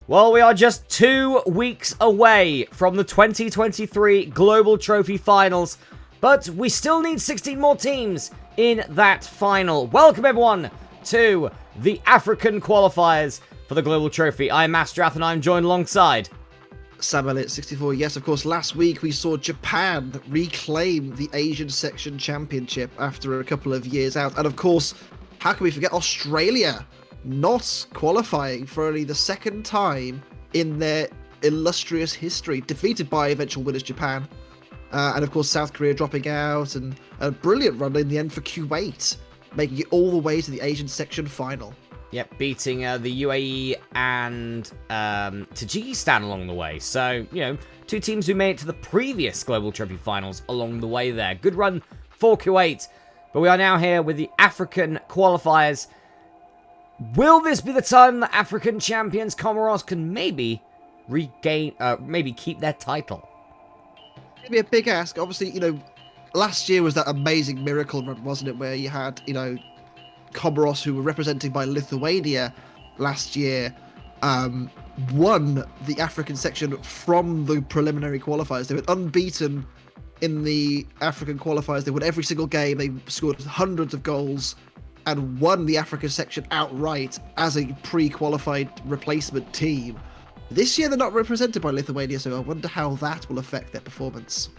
Well, we are just 2 weeks away from the 2023 Global Trophy Finals, but we still need 16 more teams in that final. Welcome, everyone, to the African Qualifiers for the Global Trophy. I'm Masterath, and I'm joined alongside Samuel64. Yes, of course, last week we saw Japan reclaim the Asian Section Championship after a couple of years out. And of course, how can we forget Australia not qualifying for only the second time in their illustrious history, defeated by eventual winners Japan. And of course, South Korea dropping out, and a brilliant run in the end for Kuwait, making it all the way to the Asian Section final. Yep, beating the UAE and Tajikistan along the way. So, you know, two teams who made it to the previous Global Trophy Finals along the way there. Good run for Kuwait. But we are now here with the African Qualifiers. Will this be the time that African champions Comoros can maybe regain, maybe keep their title? It'd be a big ask. Obviously, you know, last year was that amazing miracle run, wasn't it? Where you had, you know, Comoros, who were represented by Lithuania last year, won the African section from the preliminary qualifiers. They were unbeaten in the African qualifiers. They won every single game. They scored hundreds of goals and won the African section outright as a pre-qualified replacement team. This year they're not represented by Lithuania, so I wonder how that will affect their performance.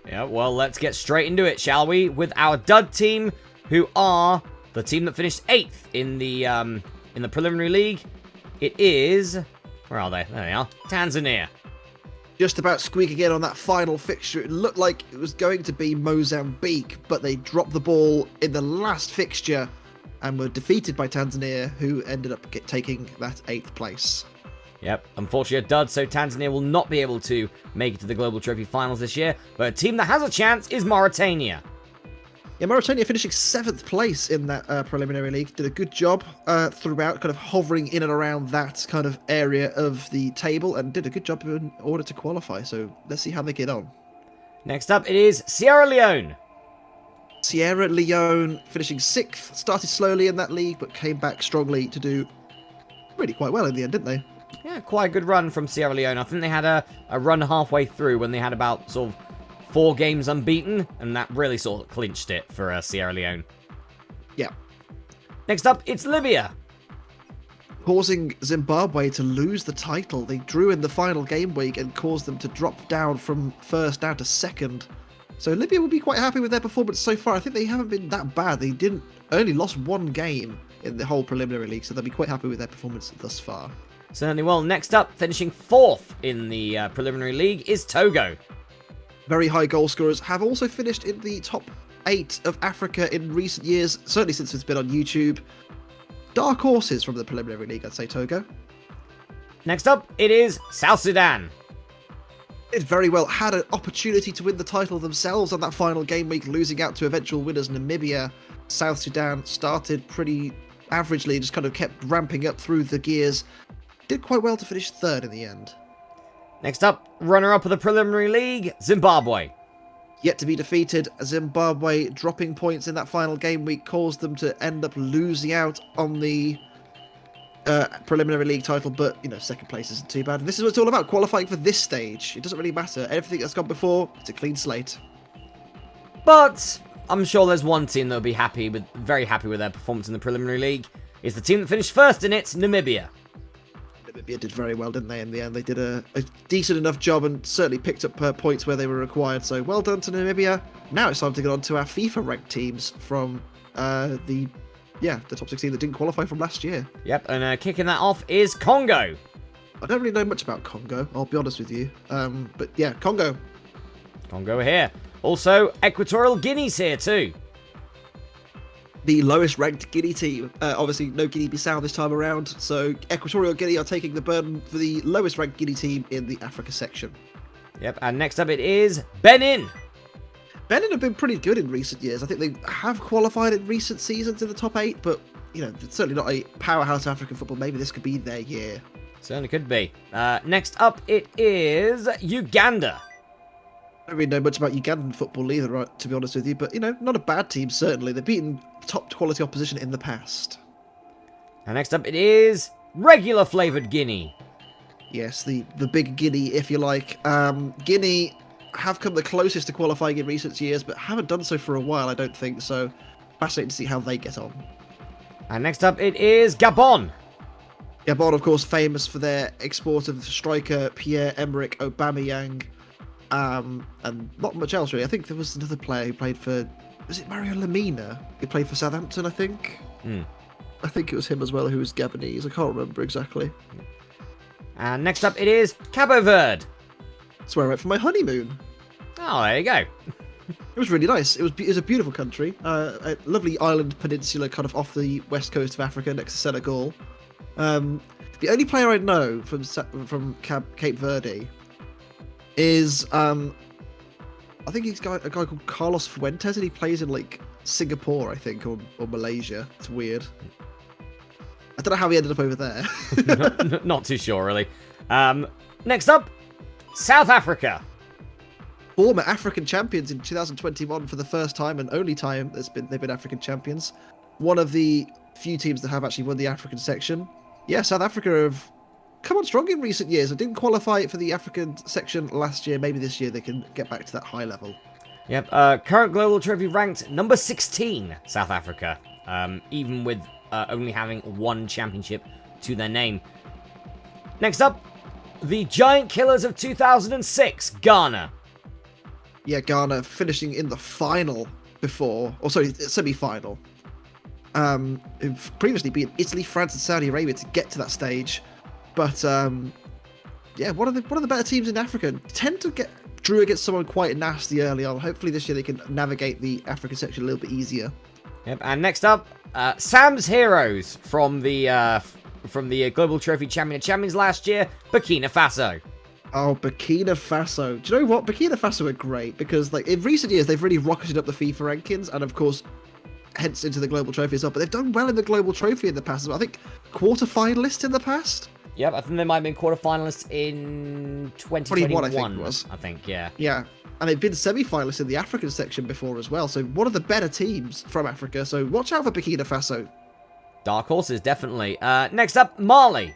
Yeah, well, let's get straight into it, shall we? With our dud team, who are the team that finished 8th in the preliminary league. It is... where are they? There they are. Tanzania. Just about squeaking in on that final fixture. It looked like it was going to be Mozambique, but they dropped the ball in the last fixture and were defeated by Tanzania, who ended up taking that 8th place. Yep, unfortunately a dud, so Tanzania will not be able to make it to the Global Trophy Finals this year, but a team that has a chance is Mauritania. Yeah, Mauritania finishing 7th place in that preliminary league. Did a good job throughout, kind of hovering in and around that kind of area of the table, and did a good job in order to qualify. So let's see how they get on. Next up, it is Sierra Leone. Sierra Leone finishing 6th. Started slowly in that league, but came back strongly to do really quite well in the end, didn't they? Yeah, quite a good run from Sierra Leone. I think they had a run halfway through when they had about sort of 4 games unbeaten, and that really sort of clinched it for Sierra Leone. Yeah. Next up, it's Libya. Causing Zimbabwe to lose the title. They drew in the final game week and caused them to drop down from 1st down to 2nd. So Libya will be quite happy with their performance so far. I think they haven't been that bad. They only lost 1 game in the whole preliminary league, so they'll be quite happy with their performance thus far. Certainly will. Next up, finishing 4th in the preliminary league, is Togo. Very high goal scorers, have also finished in the top 8 of Africa in recent years, certainly since it's been on YouTube. Dark horses from the preliminary league, I'd say, Togo. Next up, it is South Sudan. Did very well, had an opportunity to win the title themselves on that final game week, losing out to eventual winners Namibia. South Sudan started pretty averagely, just kind of kept ramping up through the gears. Did quite well to finish 3rd in the end. Next up, runner-up of the preliminary league, Zimbabwe. Yet to be defeated, Zimbabwe dropping points in that final game week caused them to end up losing out on the preliminary league title, but, you know, 2nd place isn't too bad. This is what it's all about, qualifying for this stage. It doesn't really matter. Everything that's gone before, it's a clean slate. But I'm sure there's one team that will be very happy with their performance in the preliminary league. It's the team that finished 1st in it, Namibia. Namibia did very well, didn't they, in the end? They did a decent enough job and certainly picked up points where they were required, so well done to Namibia. Now it's time to get on to our FIFA-ranked teams from the top 16 that didn't qualify from last year. Yep, and kicking that off is Congo. I don't really know much about Congo, I'll be honest with you. But yeah, Congo. Congo here. Also, Equatorial Guinea's here too. The lowest ranked Guinea team. Obviously, no Guinea-Bissau this time around, so Equatorial Guinea are taking the burden for the lowest ranked Guinea team in the Africa section. Yep, and next up it is Benin. Benin have been pretty good in recent years. I think they have qualified in recent seasons in the top 8, but, you know, it's certainly not a powerhouse African football. Maybe this could be their year. Certainly could be. Next up it is Uganda. I don't really know much about Ugandan football either, right, to be honest with you, but, you know, not a bad team, certainly. They've beaten top quality opposition in the past. And next up it is regular flavoured Guinea. Yes, the big Guinea, if you like. Guinea have come the closest to qualifying in recent years, but haven't done so for a while, I don't think. So, fascinating to see how they get on. And next up, it is Gabon. Gabon, of course, famous for their export of striker Pierre-Emerick Aubameyang, and not much else, really. I think there was another player who played for... Was it Mario Lemina? He played for Southampton, I think. I think it was him as well, who was Gabonese. I can't remember exactly. And next up, it is Cabo Verde. That's where I went for my honeymoon. Oh, there you go. It was really nice. It was a beautiful country. A lovely island peninsula kind of off the west coast of Africa next to Senegal. The only player I know from Cape Verde is I think he's a guy called Carlos Fuentes, and he plays in like Singapore, I think, or Malaysia. It's weird. I don't know how he ended up over there. Not too sure, really. Next up, South Africa. Former African champions in 2021 for the first time and only time they've been African champions. One of the few teams that have actually won the African section. Yeah, South Africa have come on strong in recent years. I didn't qualify for the African section last year. Maybe this year they can get back to that high level. Yep, current global trophy ranked number 16, South Africa. Even with only having one championship to their name. Next up, the Giant Killers of 2006, Ghana. Yeah, Ghana finishing in the final semi-final. Who've previously beaten Italy, France, and Saudi Arabia to get to that stage. But yeah, one of the better teams in Africa. Tend to get drew against someone quite nasty early on. Hopefully this year they can navigate the African section a little bit easier. Yep, and next up, Sam's Heroes from the Global Trophy Champions last year, Burkina Faso. Oh, Burkina Faso. Do you know what? Burkina Faso are great because, like, in recent years, they've really rocketed up the FIFA rankings and, of course, hence into the Global Trophy as well. But they've done well in the Global Trophy in the past as well. I think quarter-finalists in the past. Yep, I think they might have been quarter-finalists in 2021, I think it was. I think, yeah. Yeah, and they've been semi-finalists in the African section before as well. So one of the better teams from Africa. So watch out for Burkina Faso. Dark horses, definitely. Next up, Mali.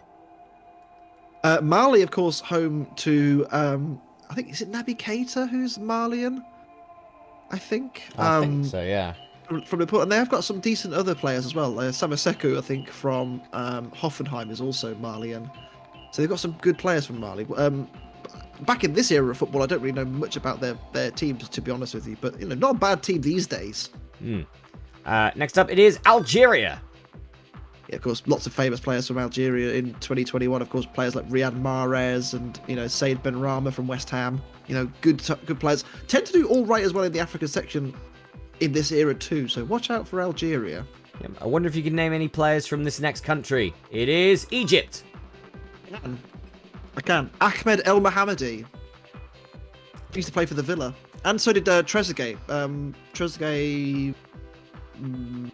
Mali, of course, home to, I think, is it Naby Keita who's Malian? I think. I think so, yeah. From the and they have got some decent other players as well. Samaseku, I think, from Hoffenheim is also Malian. So they've got some good players from Mali. Back in this era of football, I don't really know much about their teams, to be honest with you. But, not a bad team these days. Next up, it is Algeria. Yeah, of course, lots of famous players from Algeria in 2021. Of course, players like Riyad Mahrez and Said Benrahma from West Ham. Good players. Tend to do all right as well in the African section in this era too. So watch out for Algeria. Yeah, I wonder if you can name any players from this next country. It is Egypt. I can. Ahmed El Mohammadi. He used to play for the Villa, and so did Trezeguet. Trezeguet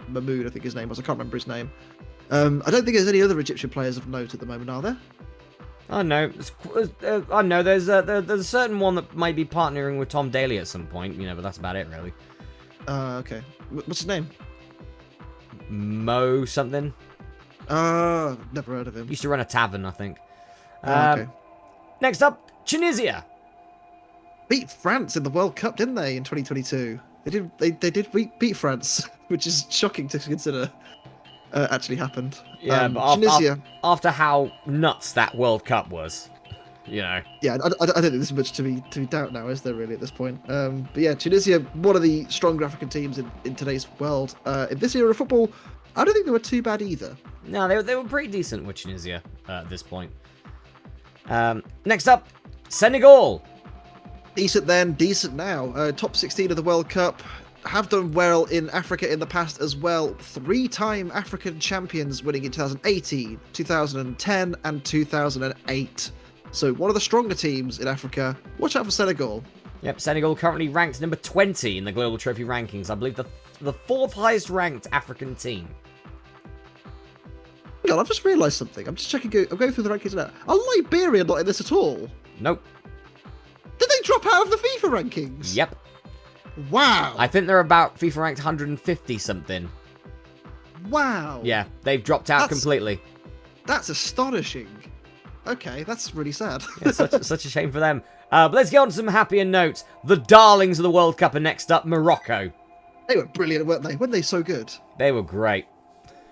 Mahmoud, I think his name was. I can't remember his name. I don't think there's any other Egyptian players of note at the moment, are there? I know. I know. There's a certain one that might be partnering with Tom Daly at some point, but that's about it, really. Okay. What's his name? Mo something. Never heard of him. Used to run a tavern, I think. Okay. Next up, Tunisia. Beat France in the World Cup, didn't they, in 2022? They did beat France, which is shocking to consider. Actually happened. Yeah, but Tunisia. After how nuts that World Cup was, Yeah, I don't think there's much to be doubt now, is there really at this point? But yeah, Tunisia, one of the stronger African teams in today's world. In this era of football, I don't think they were too bad either. No, they were pretty decent with Tunisia at this point. Next up, Senegal. Decent then, decent now. Top 16 of the World Cup. Have done well in Africa in the past as well. 3-time African champions, winning in 2018, 2010, and 2008. So one of the stronger teams in Africa. Watch out for Senegal. Yep, Senegal currently ranked number 20 in the Global Trophy rankings. I believe the fourth highest ranked African team. God, I've just realised something. I'm just checking. I'm going through the rankings now. Are Liberia not in this at all? Nope. Did they drop out of the FIFA rankings? Yep. Wow. I think they're about FIFA ranked 150 something. Wow. Yeah, they've dropped out completely. That's astonishing. Okay, that's really sad. Yeah, such a shame for them. But let's get on to some happier notes. The darlings of the World Cup are next up, Morocco. They were brilliant, weren't they? Weren't they so good? They were great.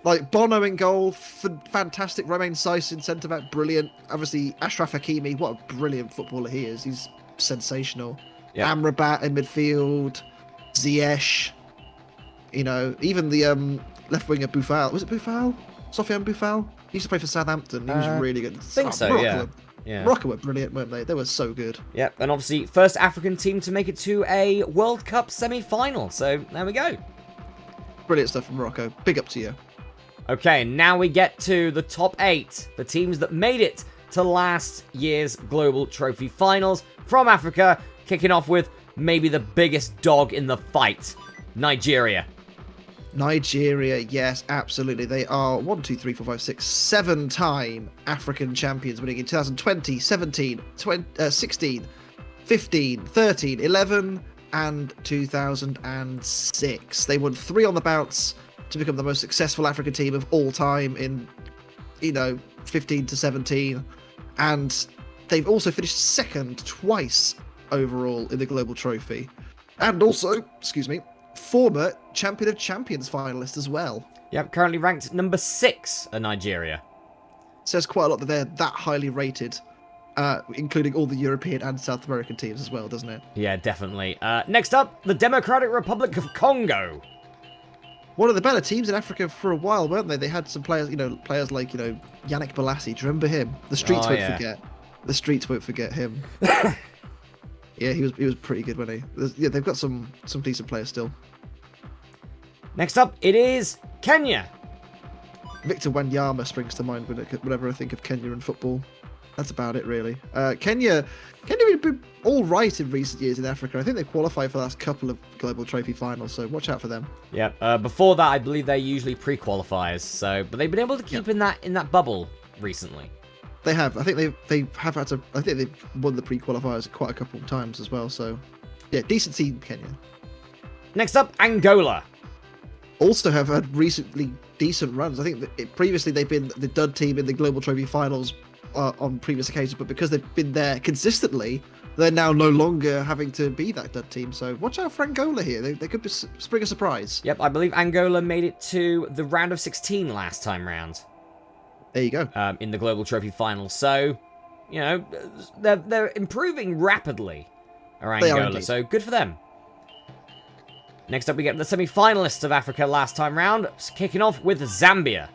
Like, Bono in goal, fantastic. Romain Saiss in centre-back, brilliant. Obviously, Ashraf Hakimi, what a brilliant footballer he is. He's sensational. Yeah. Amrabat in midfield. Ziyech. You know, even the left winger Boufal. Was it Boufal? Sofiane Boufal? He used to play for Southampton. He was really good. I think so, Morocco yeah. Morocco were brilliant, weren't they? They were so good. Yep, and obviously, first African team to make it to a World Cup semi-final. So, there we go. Brilliant stuff from Morocco. Big up to you. Okay, now we get to the top 8. The teams that made it to last year's Global Trophy Finals from Africa. Kicking off with maybe the biggest dog in the fight. Nigeria. Nigeria, yes, absolutely. They are 7-time African champions, winning in 2020, 17, 16, 15, 13, 11, and 2006. They won 3 on the bounce to become the most successful African team of all time in, 15 to 17. And they've also finished second twice overall in the Global Trophy. And also, former Champion of Champions finalist as well. Yep, currently ranked number 6 at Nigeria. Says quite a lot that they're that highly rated, including all the European and South American teams as well, doesn't it? Yeah, definitely. Next up, the Democratic Republic of Congo. One of the better teams in Africa for a while, weren't they? They had some players, players like, Yannick Bolasie. Do you remember him? The streets won't forget. The streets won't forget him. Yeah, he was pretty good, wasn't he? They've got some decent players still. Next up, it is Kenya. Victor Wanyama springs to mind whenever I think of Kenya and football. That's about it, really. Kenya have been all right in recent years in Africa. I think they qualified for the last couple of Global Trophy finals, so watch out for them. Yeah, before that, I believe they're usually pre-qualifiers. But they've been able to keep in that bubble recently. They have. I think they have had to. I think they've won the pre-qualifiers quite a couple of times as well. So, yeah, decent team, Kenya. Next up, Angola. Also have had recently decent runs. I think that previously they've been the dud team in the Global Trophy finals on previous occasions, but because they've been there consistently, they're now no longer having to be that dud team. So watch out for Angola here. They could spring a surprise. Yep, I believe Angola made it to the round of 16 last time round. There you go. In the Global Trophy final. So, they're improving rapidly around Angola. So good for them. Next up, we get the semi-finalists of Africa last time round, kicking off with Zambia.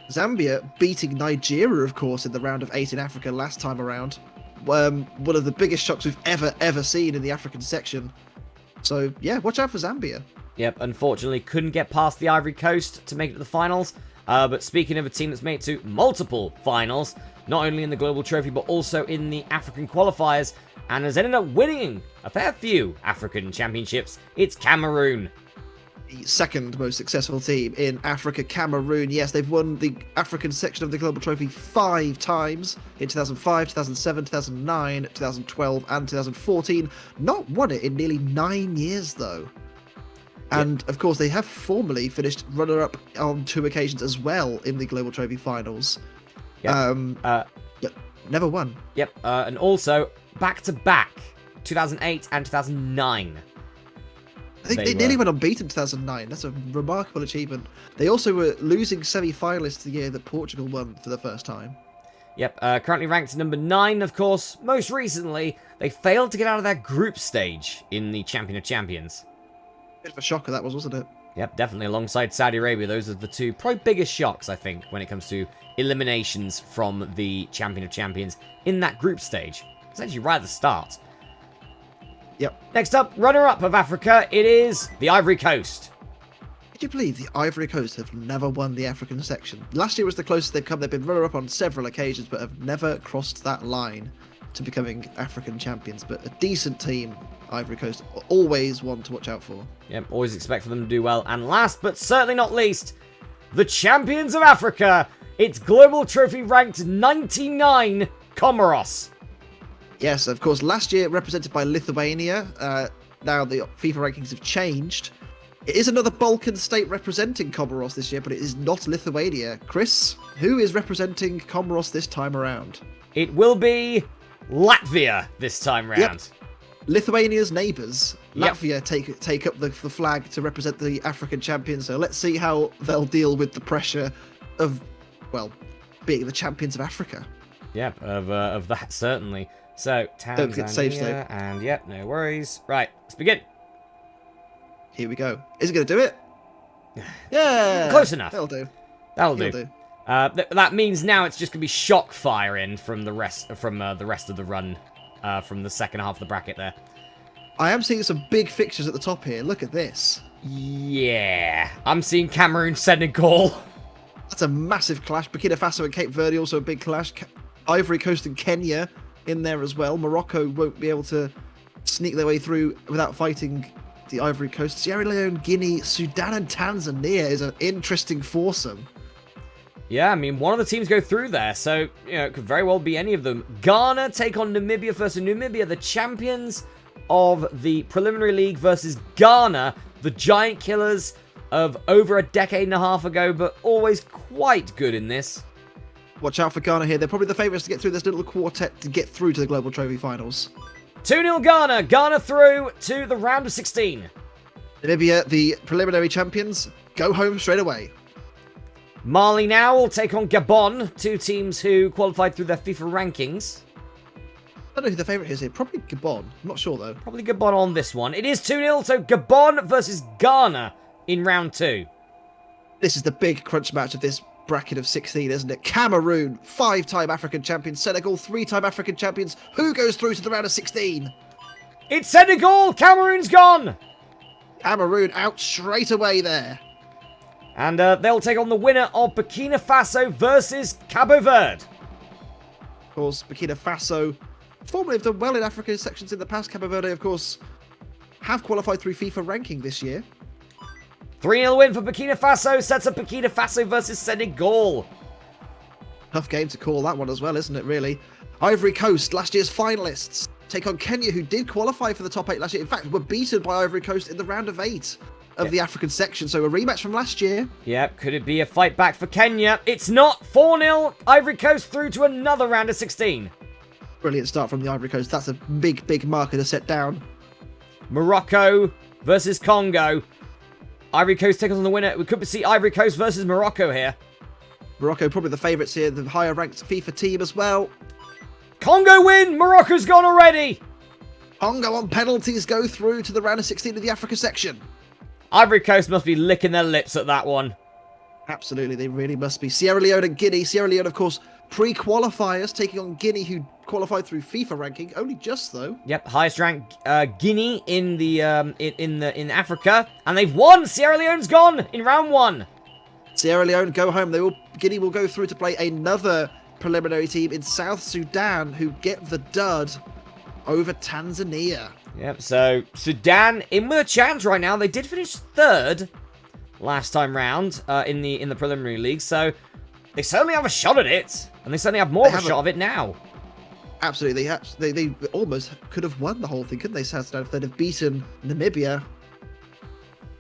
Zambia beating Nigeria, of course, in the round of 8 in Africa last time around. One of the biggest shocks we've ever seen in the African section. So, yeah, watch out for Zambia. Yep, unfortunately couldn't get past the Ivory Coast to make it to the finals. But speaking of a team that's made it to multiple finals, not only in the Global Trophy, but also in the African qualifiers, and has ended up winning a fair few African championships, it's Cameroon. The second most successful team in Africa, Cameroon. Yes, they've won the African section of the Global Trophy 5 times in 2005, 2007, 2009, 2012, and 2014. Not won it in nearly 9 years, though. And, of course, they have formally finished runner-up on 2 occasions as well in the Global Trophy finals. Yep. But never won. Yep, and also back-to-back, 2008 and 2009. I think they nearly went unbeaten in 2009. That's a remarkable achievement. They also were losing semi-finalists the year that Portugal won for the first time. Yep, currently ranked number 9, of course. Most recently, they failed to get out of their group stage in the Champion of Champions. Bit of a shocker that was, wasn't it? Yep, definitely alongside Saudi Arabia. Those are the two probably biggest shocks, I think, when it comes to eliminations from the Champion of Champions in that group stage. It's actually right at the start. Yep. Next up, runner-up of Africa, it is the Ivory Coast. Could you believe the Ivory Coast have never won the African section? Last year was the closest they've come. They've been runner-up on several occasions, but have never crossed that line to becoming African champions. But a decent team, Ivory Coast, always one to watch out for. Yep, always expect for them to do well. And last, but certainly not least, the champions of Africa. It's Global Trophy ranked 99, Comoros. Yes, of course, last year represented by Lithuania. Now the FIFA rankings have changed. It is another Balkan state representing Comoros this year, but it is not Lithuania. Chris, who is representing Comoros this time around? It will be Latvia this time round. Yep. Lithuania's neighbours, Yep. Latvia, take up the flag to represent the African champions. So let's see how they'll deal with the pressure of, well, being the champions of Africa. Yep, of that, certainly. So, Don't forget to save Tanzania, state. and yep, no worries. Right, let's begin. Here we go. Is it going to do it? Yeah. Close enough. That'll do. That'll It'll do. do. That means now it's just going to be shock firing from the rest of the run from the second half of the bracket there. I am seeing some big fixtures at the top here. Look at this. Yeah, I'm seeing Cameroon, Senegal. That's a massive clash. Burkina Faso and Cape Verde also a big clash. Ivory Coast and Kenya in there as well. Morocco won't be able to sneak their way through without fighting the Ivory Coast. Sierra Leone, Guinea, Sudan and Tanzania is an interesting foursome. Yeah, I mean, one of the teams go through there, so, you know, it could very well be any of them. Ghana take on Namibia versus Namibia, the champions of the preliminary league versus Ghana, the giant killers of over a decade and a half ago, but always quite good in this. Watch out for Ghana here. They're probably the favourites to get through this little quartet to get through to the Global Trophy Finals. 2-0 Ghana. Ghana through to the round of 16. Namibia, the preliminary champions, go home straight away. Mali now will take on Gabon, two teams who qualified through their FIFA rankings. I don't know who the favourite is here. Probably Gabon. I'm not sure, though. Probably Gabon on this one. It is 2-0, so Gabon versus Ghana in round 2. This is the big crunch match of this bracket of 16, isn't it? Cameroon, 5-time African champions. Senegal, 3-time African champions. Who goes through to the round of 16? It's Senegal! Cameroon's gone! Cameroon out straight away there. And they'll take on the winner of Burkina Faso versus Cabo Verde. Of course, Burkina Faso formerly have done well in Africa sections in the past. Cabo Verde, of course, have qualified through FIFA ranking this year. 3-0 win for Burkina Faso sets up Burkina Faso versus Senegal. Tough game to call that one as well, isn't it, really? Ivory Coast, last year's finalists, take on Kenya, who did qualify for the top 8 last year. In fact, were beaten by Ivory Coast in the round of 8 of the African section. So a rematch from last year. Yep, could it be a fight back for Kenya? It's not. 4-0, Ivory Coast through to another round of 16. Brilliant start from the Ivory Coast. That's a big, big marker to set down. Morocco versus Congo. Ivory Coast takes on the winner. We could see Ivory Coast versus Morocco here. Morocco probably the favourites here, the higher ranked FIFA team as well. Congo win! Morocco's gone already! Congo on penalties go through to the round of 16 of the Africa section. Ivory Coast must be licking their lips at that one. Absolutely, they really must be. Sierra Leone and Guinea. Sierra Leone, of course, pre-qualifiers, taking on Guinea, who qualified through FIFA ranking, only just though. Yep, highest ranked Guinea in the in Africa, and they've won. Sierra Leone's gone in round 1. Sierra Leone go home. Guinea will go through to play another preliminary team in South Sudan, who get the dud over Tanzania. Yep, so Sudan in with a chance right now. They did finish 3rd last time round in the preliminary league, so they certainly have a shot at it, and they certainly have more of a shot of it now. Absolutely, they almost could have won the whole thing, couldn't they, South Sudan, if they'd have beaten Namibia,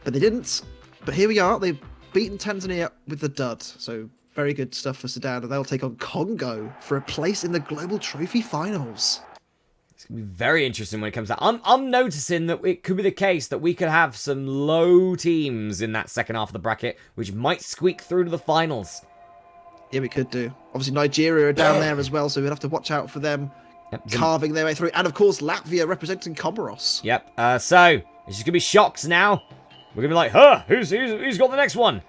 but they didn't. But here we are, they've beaten Tanzania with the dud, so very good stuff for Sudan, and they'll take on Congo for a place in the Global Trophy Finals. It's going to be very interesting when it comes to that. I'm noticing that it could be the case that we could have some low teams in that second half of the bracket, which might squeak through to the finals. Yeah, we could do. Obviously, Nigeria are down there as well, so we'll have to watch out for them carving their way through. And, of course, Latvia representing Comoros. Yep, so it's just going to be shocks now. We're going to be like, huh, who's got the next one?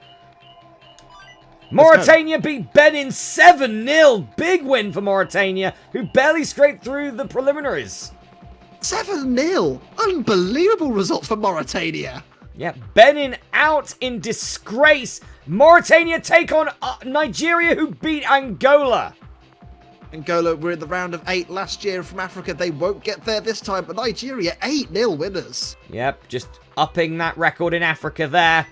Mauritania beat Benin 7-0. Big win for Mauritania, who barely scraped through the preliminaries. 7-0. Unbelievable result for Mauritania. Yeah, Benin out in disgrace. Mauritania take on Nigeria, who beat Angola. Angola were in the round of 8 last year from Africa. They won't get there this time, but Nigeria 8-0 winners. Yep, just upping that record in Africa there.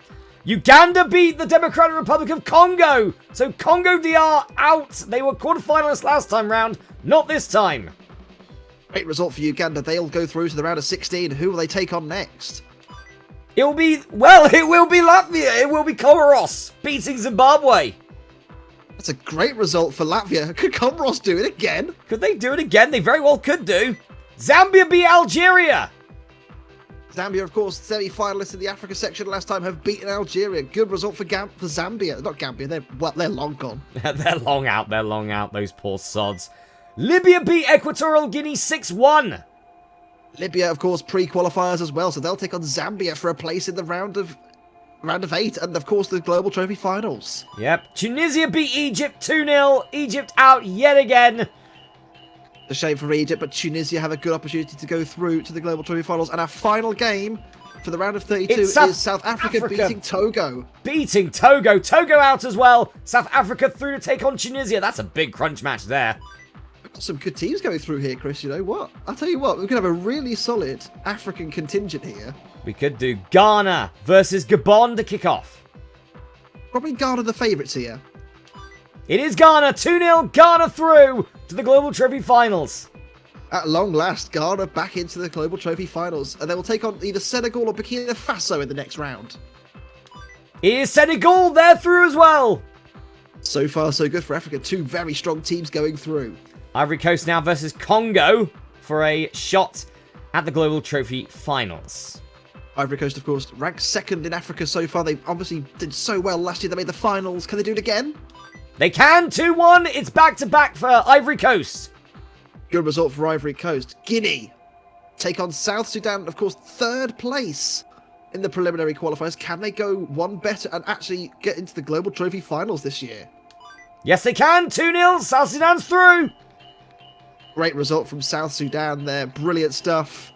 Uganda beat the Democratic Republic of Congo. So Congo DR out. They were quarterfinalists last time round. Not this time. Great result for Uganda. They'll go through to the round of 16. Who will they take on next? It will be Latvia. It will be Comoros beating Zimbabwe. That's a great result for Latvia. Could Comoros do it again? Could they do it again? They very well could do. Zambia beat Algeria. Zambia, of course, semi-finalists in the Africa section last time, have beaten Algeria. Good result for Zambia. Not Gambia, they're long gone. They're long out, those poor sods. Libya beat Equatorial Guinea 6-1. Libya, of course, pre-qualifiers as well, so they'll take on Zambia for a place in the round of 8, and of course the Global Trophy Finals. Yep, Tunisia beat Egypt 2-0. Egypt out yet again. A shame for Egypt, but Tunisia have a good opportunity to go through to the Global Trophy Finals. And our final game for the round of 32 is South Africa beating Togo. Beating Togo. Togo out as well. South Africa through to take on Tunisia. That's a big crunch match there. We've got some good teams going through here, Chris. You know what? I'll tell you what, we're going to have a really solid African contingent here. We could do Ghana versus Gabon to kick off. Probably Ghana the favourites here. It is Ghana. 2-0. Ghana through to the Global Trophy Finals. At long last, Ghana back into the Global Trophy Finals, and they will take on either Senegal or Burkina Faso in the next round. It is Senegal. They're through as well. So far, so good for Africa. 2 very strong teams going through. Ivory Coast now versus Congo for a shot at the Global Trophy Finals. Ivory Coast, of course, ranked 2nd in Africa so far. They obviously did so well last year. They made the finals. Can they do it again? They can. 2-1. It's back-to-back for Ivory Coast. Good result for Ivory Coast. Guinea take on South Sudan, of course, 3rd place in the preliminary qualifiers. Can they go one better and actually get into the Global Trophy Finals this year? Yes, they can. 2-0. South Sudan's through. Great result from South Sudan there. Brilliant stuff.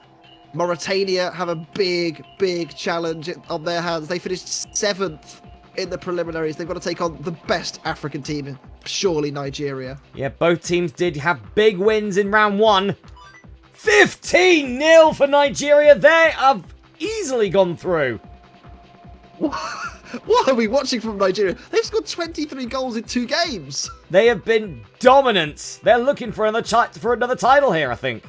Mauritania have a big challenge on their hands. They finished 7th in the preliminaries. They've got to take on the best African team, surely Nigeria. Yeah, both teams did have big wins in round 1. 15-0 for Nigeria. They have easily gone through. What are we watching from Nigeria? They've scored 23 goals in 2 games. They have been dominant. They're looking for another title here, I think.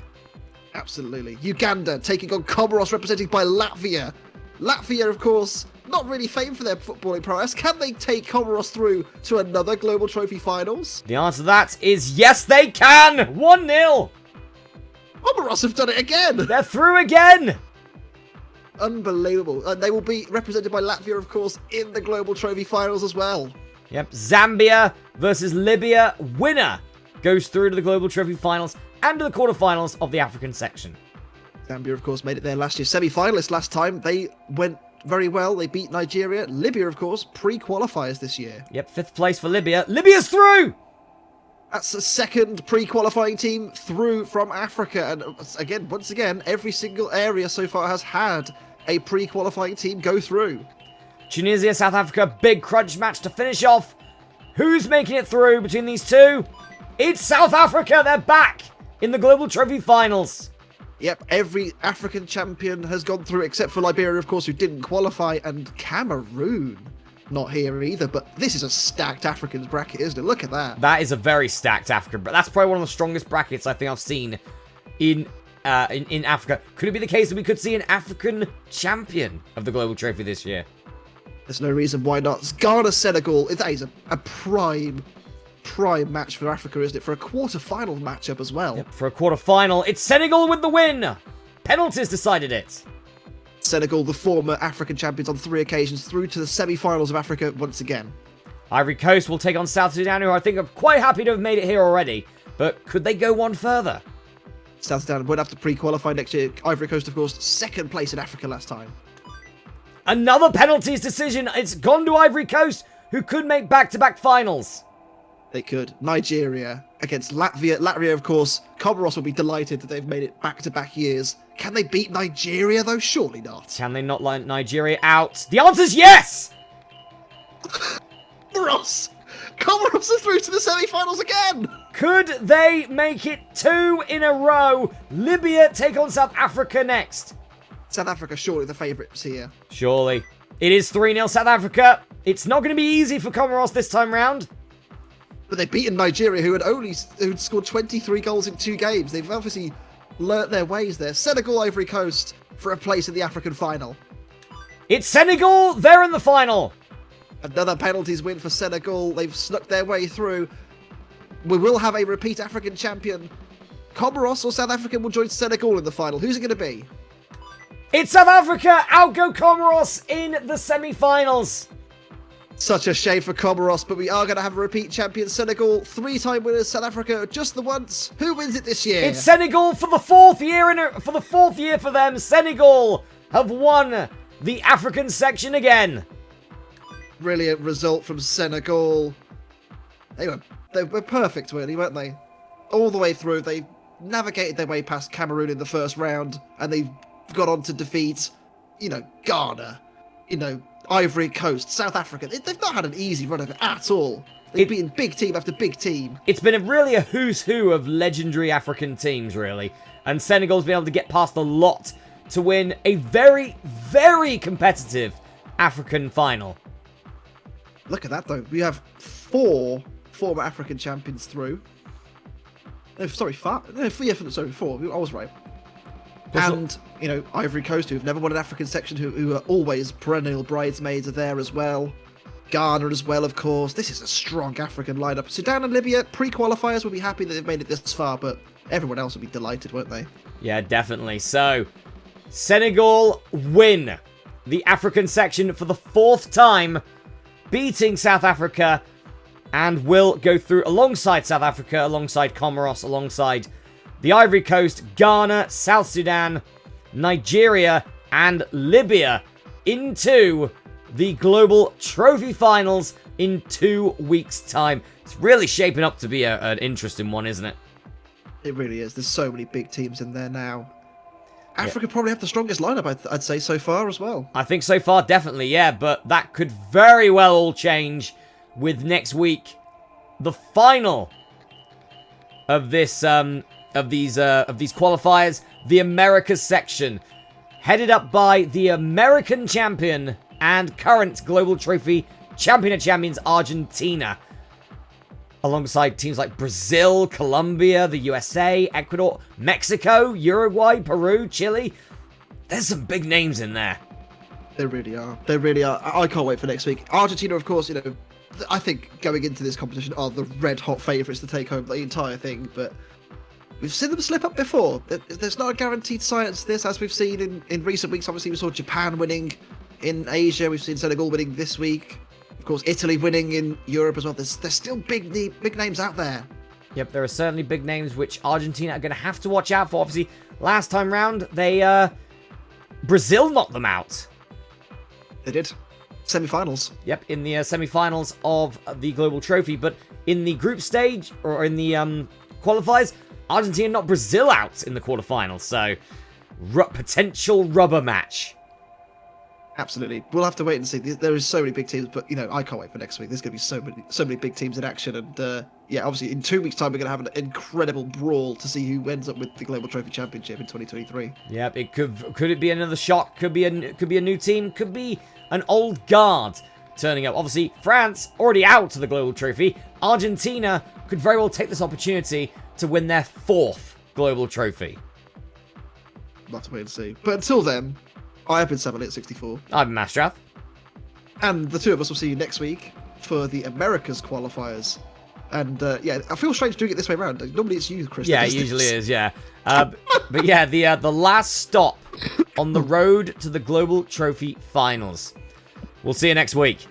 Absolutely. Uganda taking on Comoros, represented by Latvia. Latvia, of course, not really famed for their footballing prowess. Can they take Comoros through to another Global Trophy Finals? The answer to that is yes, they can. 1-0. Comoros have done it again. They're through again. Unbelievable. And they will be represented by Latvia, of course, in the Global Trophy Finals as well. Yep, Zambia versus Libya. Winner goes through to the Global Trophy Finals and to the quarterfinals of the African section. Zambia, of course, made it there last year. Semi-finalists last time. They went very well. They beat Nigeria. Libya, of course, pre-qualifiers this year. Yep, 5th place for Libya. Libya's through! That's the 2nd pre-qualifying team through from Africa. And again, once again, every single area so far has had a pre-qualifying team go through. Tunisia, South Africa, big crunch match to finish off. Who's making it through between these two? It's South Africa. They're back in the Global Trophy Finals. Yep, every African champion has gone through except for Liberia, of course, who didn't qualify, and Cameroon not here either. But this is a stacked Africans bracket, isn't it? Look at that. That is a very stacked Africa, but that's probably one of the strongest brackets I think I've seen in Africa. Could it be the case that we could see an African champion of the Global Trophy this year? There's no reason why not. It's Ghana, Senegal. That is a prime match for Africa, isn't it? For a quarter-final matchup as well. Yep, for a quarter-final, it's Senegal with the win. Penalties decided it. Senegal, the former African champions on 3 occasions, through to the semi-finals of Africa once again. Ivory Coast will take on South Sudan, who I think are quite happy to have made it here already. But could they go one further? South Sudan won't have to pre-qualify next year. Ivory Coast, of course, 2nd place in Africa last time. Another penalties decision. It's gone to Ivory Coast, who could make back-to-back finals. They could. Nigeria against Latvia. Latvia, of course. Comoros will be delighted that they've made it back-to-back years. Can they beat Nigeria, though? Surely not. Can they not let Nigeria out? The answer's yes! Comoros! Comoros are through to the semi-finals again! Could they make it 2 in a row? Libya take on South Africa next. South Africa, surely the favourites here. Surely. It is 3-0 South Africa. It's not going to be easy for Comoros this time round. But they've beaten Nigeria, who'd scored 23 goals in 2 games. They've obviously learnt their ways there. Senegal, Ivory Coast for a place in the African final. It's Senegal. They're in the final. Another penalties win for Senegal. They've snuck their way through. We will have a repeat African champion. Comoros or South Africa will join Senegal in the final. Who's it going to be? It's South Africa. Outgo Comoros in the semi-finals. Such a shame for Comoros, but we are going to have a repeat champion. Senegal, 3-time winners. South Africa, just the once. Who wins it this year? It's Senegal for the fourth year for them. Senegal have won the African section again. Brilliant result from Senegal. They were perfect, weren't they? All the way through, they navigated their way past Cameroon in the first round, and they got on to defeat, Ghana, Ivory Coast, South Africa. They've not had an easy run of it at all. They've beaten big team after big team. It's been really a who's who of legendary African teams, really. And Senegal's been able to get past a lot to win a very, very competitive African final. Look at that, though. We have 4 former African champions through. No, sorry, 5. No, 4. I was right. And, Ivory Coast, who've never won an African section, who are always perennial bridesmaids, are there as well. Ghana as well, of course. This is a strong African lineup. Sudan and Libya, pre-qualifiers, will be happy that they've made it this far, but everyone else will be delighted, won't they? Yeah, definitely. So, Senegal win the African section for the 4th time, beating South Africa, and will go through alongside South Africa, alongside Comoros, alongside the Ivory Coast, Ghana, South Sudan, Nigeria, and Libya into the Global Trophy Finals in 2 weeks' time. It's really shaping up to be an interesting one, isn't it? It really is. There's so many big teams in there now. Africa probably have the strongest lineup, I'd say, so far as well. I think so far, definitely, yeah, but that could very well all change with next week, the final of this of these qualifiers, the Americas section, headed up by the American champion and current Global Trophy champion of champions, Argentina, alongside teams like Brazil, Colombia, the USA, Ecuador, Mexico, Uruguay, Peru, Chile. There's some big names in there. They really are. They really are. I can't wait for next week. Argentina, of course, I think going into this competition are the red-hot favourites to take home the entire thing, but we've seen them slip up before. There's not a guaranteed science to this, as we've seen in recent weeks. Obviously, we saw Japan winning in Asia. We've seen Senegal winning this week. Of course, Italy winning in Europe as well. There's still big names out there. Yep, there are certainly big names which Argentina are going to have to watch out for. Obviously, last time round, Brazil knocked them out. They did. Semi-finals. Yep, in the semi-finals of the Global Trophy. But in the group stage, or in the qualifiers, Argentina knocked Brazil out in the quarterfinals. So, potential rubber match. Absolutely. We'll have to wait and see. There is so many big teams, but, I can't wait for next week. There's going to be so many big teams in action. And, obviously, in 2 weeks' time, we're going to have an incredible brawl to see who ends up with the Global Trophy Championship in 2023. Yep, it could it be another shock? Could be a new team? Could be an old guard turning up. Obviously, France already out of the Global Trophy. Argentina could very well take this opportunity to win their 4th Global Trophy. We'll have to wait and see. But until then, I have been 7-8-64. I'm Masterath. And the two of us will see you next week for the Americas qualifiers. And, I feel strange doing it this way around. Normally it's you, Chris. Yeah, it usually is, yeah. But yeah, the last stop on the road to the Global Trophy Finals. We'll see you next week.